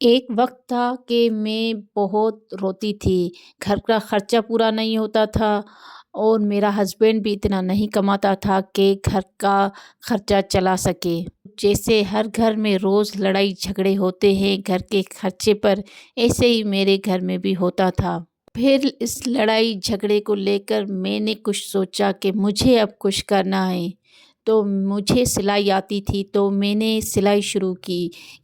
एक वक़्त था कि मैं बहुत रोती थी, घर का खर्चा पूरा नहीं होता था और मेरा हस्बैंड भी इतना नहीं कमाता था कि घर का खर्चा चला सके। जैसे हर घर में रोज़ लड़ाई झगड़े होते हैं घर के खर्चे पर, ऐसे ही मेरे घर में भी होता था। फिर इस लड़ाई झगड़े को लेकर मैंने कुछ सोचा कि मुझे अब कुछ करना है। तो मुझे सिलाई आती थी तो मैंने सिलाई शुरू की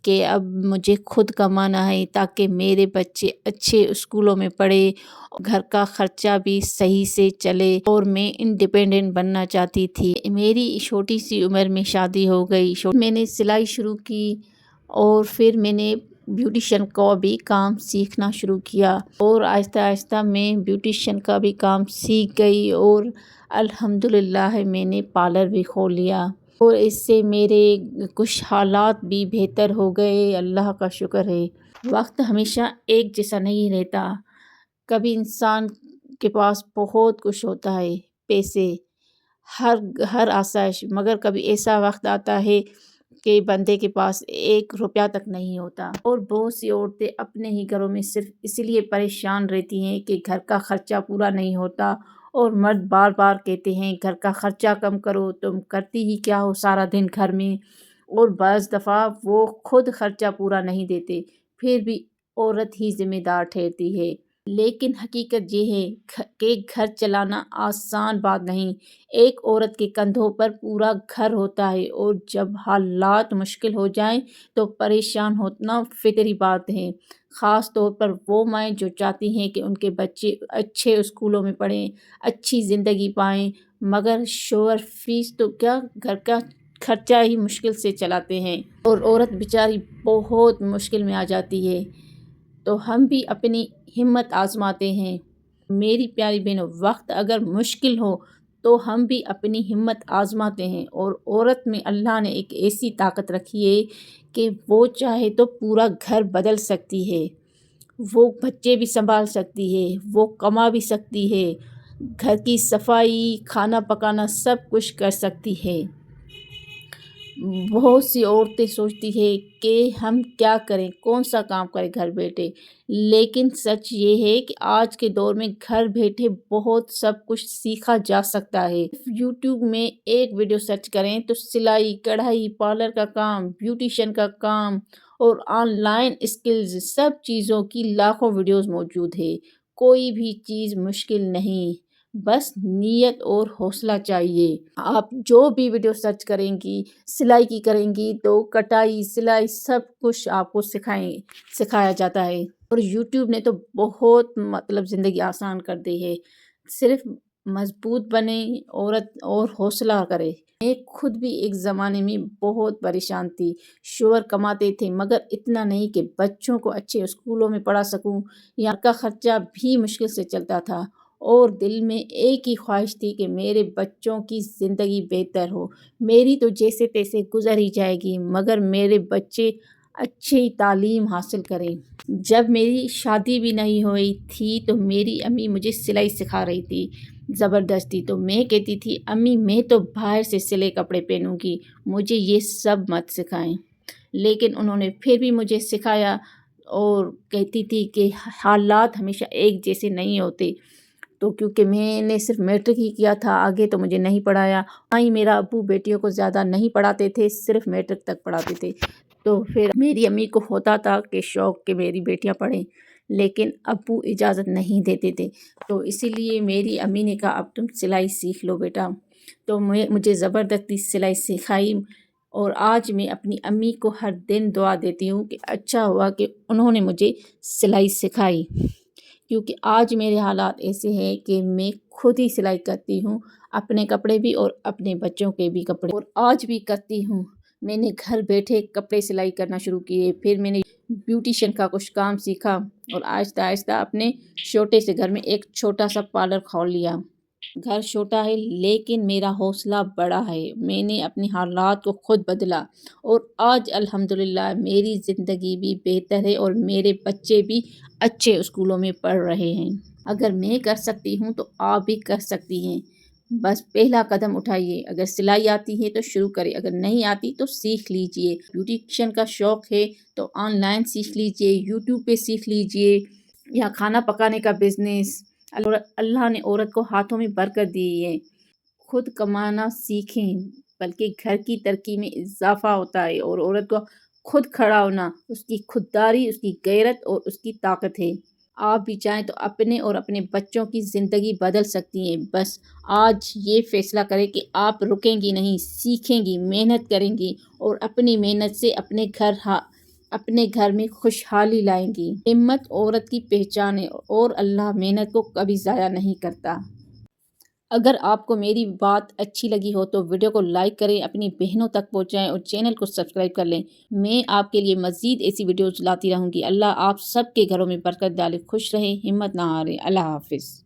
कि अब मुझे खुद कमाना है ताकि मेरे बच्चे अच्छे स्कूलों में पढ़े, घर का खर्चा भी सही से चले और मैं इंडिपेंडेंट बनना चाहती थी। मेरी छोटी सी उम्र में शादी हो गई। मैंने सिलाई शुरू की और फिर मैंने ब्यूटिशियन का भी काम सीखना शुरू किया और आहिस्ता आहिस्ता मैं ब्यूटिशियन का भी काम सीख गई और अल्हम्दुलिल्लाह मैंने पार्लर भी खोल लिया और इससे मेरे कुछ हालात भी बेहतर हो गए, अल्लाह का शुक्र है। वक्त हमेशा एक जैसा नहीं रहता, कभी इंसान के पास बहुत कुछ होता है, पैसे, हर हर आसाइश, मगर कभी ऐसा वक्त आता है कि बंदे के पास एक रुपया तक नहीं होता और बहुत सी औरतें अपने ही घरों में सिर्फ इसलिए परेशान रहती हैं कि घर का खर्चा पूरा नहीं होता और मर्द बार बार कहते हैं घर का खर्चा कम करो, तुम करती ही क्या हो सारा दिन घर में। और बज़ दफ़ा वो खुद खर्चा पूरा नहीं देते, फिर भी औरत ही ज़िम्मेदार ठहरती है। लेकिन हकीकत ये है कि घर चलाना आसान बात नहीं, एक औरत के कंधों पर पूरा घर होता है और जब हालात मुश्किल हो जाएं तो परेशान होना फितरी बात है। ख़ास तौर पर वो माएँ जो चाहती हैं कि उनके बच्चे अच्छे स्कूलों में पढ़ें, अच्छी ज़िंदगी पाएं, मगर शोहर फीस तो क्या घर का खर्चा ही मुश्किल से चलाते हैं और औरत बेचारी बहुत मुश्किल में आ जाती है। तो हम भी अपनी हिम्मत आजमाते हैं। मेरी प्यारी बहनों, वक्त अगर मुश्किल हो तो हम भी अपनी हिम्मत आजमाते हैं और औरत में अल्लाह ने एक ऐसी ताकत रखी है कि वो चाहे तो पूरा घर बदल सकती है, वो बच्चे भी संभाल सकती है, वो कमा भी सकती है, घर की सफाई, खाना पकाना सब कुछ कर सकती है। बहुत सी औरतें सोचती है कि हम क्या करें, कौन सा काम करें घर बैठे, लेकिन सच ये है कि आज के दौर में घर बैठे बहुत सब कुछ सीखा जा सकता है। यूट्यूब में एक वीडियो सर्च करें तो सिलाई, कढ़ाई, पार्लर का काम, ब्यूटिशियन का काम और ऑनलाइन स्किल्स सब चीज़ों की लाखों वीडियोस मौजूद है। कोई भी चीज़ मुश्किल नहीं, बस नीयत और हौसला चाहिए। आप जो भी वीडियो सर्च करेंगी, सिलाई की करेंगी तो कटाई, सिलाई सब कुछ आपको सिखाया जाता है और यूट्यूब ने तो बहुत मतलब ज़िंदगी आसान कर दी है। सिर्फ मजबूत बने औरत और हौसला करे। मैं खुद भी एक ज़माने में बहुत परेशान थी, शोहर कमाते थे मगर इतना नहीं कि बच्चों को अच्छे स्कूलों में पढ़ा सकूं, यहाँ का खर्चा भी मुश्किल से चलता था और दिल में एक ही ख्वाहिश थी कि मेरे बच्चों की ज़िंदगी बेहतर हो। मेरी तो जैसे तैसे गुजर ही जाएगी मगर मेरे बच्चे अच्छी तालीम हासिल करें। जब मेरी शादी भी नहीं हुई थी तो मेरी अम्मी मुझे सिलाई सिखा रही थी ज़बरदस्ती, तो मैं कहती थी अम्मी मैं तो बाहर से सिले कपड़े पहनूंगी, मुझे ये सब मत सिखाएं। लेकिन उन्होंने फिर भी मुझे सिखाया और कहती थी कि हालात हमेशा एक जैसे नहीं होते। तो क्योंकि मैंने सिर्फ मैट्रिक ही किया था, आगे तो मुझे नहीं पढ़ाया। हाँ ही मेरा अब्बू बेटियों को ज़्यादा नहीं पढ़ाते थे, सिर्फ मैट्रिक तक पढ़ाते थे। तो फिर मेरी अम्मी को होता था कि शौक़ कि मेरी बेटियां पढ़ें, लेकिन अब्बू इजाज़त नहीं देते थे। तो इसीलिए मेरी अम्मी ने कहा अब तुम सिलाई सीख लो बेटा। तो मुझे ज़बरदस्ती सिलाई सिखाई और आज मैं अपनी अम्मी को हर दिन दुआ देती हूँ कि अच्छा हुआ कि उन्होंने मुझे सिलाई सिखाई, क्योंकि आज मेरे हालात ऐसे हैं कि मैं खुद ही सिलाई करती हूँ, अपने कपड़े भी और अपने बच्चों के भी कपड़े, और आज भी करती हूँ। मैंने घर बैठे कपड़े सिलाई करना शुरू किए, फिर मैंने ब्यूटिशियन का कुछ काम सीखा और आहिस्ता आहिस्ता अपने छोटे से घर में एक छोटा सा पार्लर खोल लिया। घर छोटा है लेकिन मेरा हौसला बड़ा है, मैंने अपने हालात को खुद बदला और आज अल्हम्दुलिल्लाह मेरी ज़िंदगी भी बेहतर है और मेरे बच्चे भी अच्छे स्कूलों में पढ़ रहे हैं। अगर मैं कर सकती हूँ तो आप भी कर सकती हैं। بس پہلا قدم اٹھائیے۔ اگر سلائی آتی ہے تو شروع کریں، اگر نہیں آتی تو سیکھ لیجئے۔ بیوٹیشین کا شوق ہے تو آن لائن سیکھ لیجئے، یوٹیوب پہ سیکھ لیجئے، یا کھانا پکانے کا بزنس۔ اللہ نے عورت کو ہاتھوں میں برکت دی ہے۔ خود کمانا سیکھیں، بلکہ گھر کی ترقی میں اضافہ ہوتا ہے، اور عورت کو خود کھڑا ہونا اس کی خودداری، اس کی غیرت اور اس کی طاقت ہے۔ آپ بھی چاہیں تو اپنے اور اپنے بچوں کی زندگی بدل سکتی ہیں۔ بس آج یہ فیصلہ کریں کہ آپ رکیں گی نہیں، سیکھیں گی، محنت کریں گی، اور اپنی محنت سے اپنے گھر میں خوشحالی لائیں گی۔ ہمت عورت کی پہچان ہے، اور اللہ محنت کو کبھی ضائع نہیں کرتا۔ اگر آپ کو میری بات اچھی لگی ہو تو ویڈیو کو لائک کریں، اپنی بہنوں تک پہنچائیں، اور چینل کو سبسکرائب کر لیں۔ میں آپ کے لیے مزید ایسی ویڈیوز لاتی رہوں گی۔ اللہ آپ سب کے گھروں میں برکت ڈالے، خوش رہیں، ہمت نہ ہاریں۔ اللہ حافظ۔